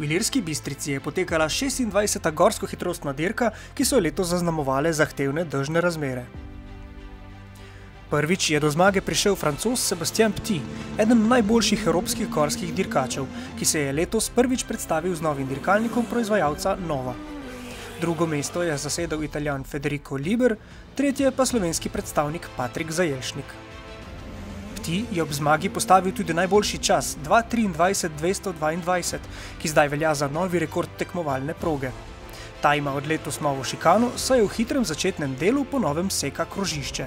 V Ilirski Bistrici je potekala 26. gorsko-hitrostna dirka, ki so letos zaznamovale zahtevne dežne razmere. Prvič je do zmage prišel Francoz Sébastien Petit, eden najboljših evropskih gorskih dirkačev, ki se je letos prvič predstavil z novim dirkalnikom proizvajalca Nova. Drugo mesto je zasedel Italijan Federico Liber, tretje pa slovenski predstavnik Patrik Zajelšnik. Petit je ob zmagi postavil tudi najboljši čas 2:23:222, ki zdaj velja za novi rekord tekmovalne proge. Ta ima od letos novo šikano, saj je v hitrem začetnem delu po novem seka krožišče.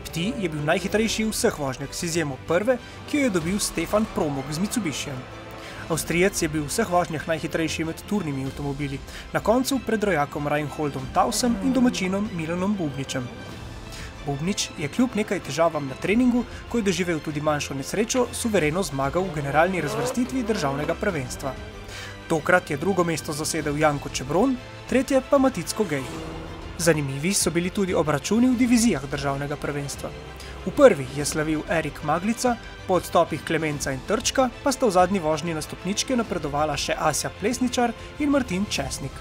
Petit je bil najhitrejši vseh vožnjak, z izjemo prve, ki jo je dobil Stefan Promog z Mitsubishijem. Avstrijec je bil v vseh vožnjah najhitrejši med turnimi avtomobili, na koncu pred rojakom Reinholdom Tausem in domačinom Milanom Bubničem. Bubnič je kljub nekaj težavam na treningu, ko je doživel tudi manjšo nesrečo, suvereno zmagal v generalni razvrstitvi državnega prvenstva. Tokrat je drugo mesto zasedel Janko Čebron, tretje pa Maticko Gej. Zanimivi so bili tudi obračuni v divizijah državnega prvenstva. V prvi je slavil Erik Maglica, po odstopih Klemenca in Trčka pa sta v zadnji vožnji na stopničke napredovala še Asja Plesničar in Martin Česnik.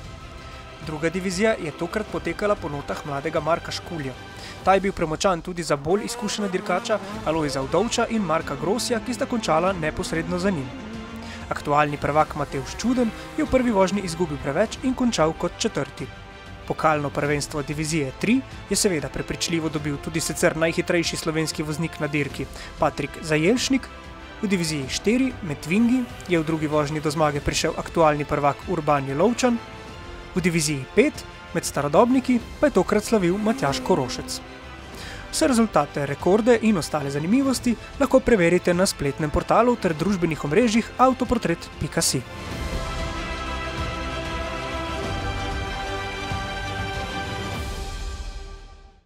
Druga divizija je tokrat potekala po notah mladega Marka Škulja. Ta je bil premočan tudi za bolj izkušena dirkača Alojza Udovča in Marka Grosja, ki sta končala neposredno za njim. Aktualni prvak Matevž Čuden je v prvi vožnji izgubil preveč in končal kot četrti. Pokalno prvenstvo divizije 3 je seveda prepričljivo dobil tudi sicer najhitrejši slovenski voznik na dirki Patrik Zajelšnik. V diviziji 4 med Twingi je v drugi vožnji do zmage prišel aktualni prvak Urban Jelovčan. V diviziji 5 med starodobniki pa je tokrat slavil Matjaž Korošec. Vse rezultate, rekorde in ostale zanimivosti lahko preverite na spletnem portalu ter družbenih omrežjih autoportret.si.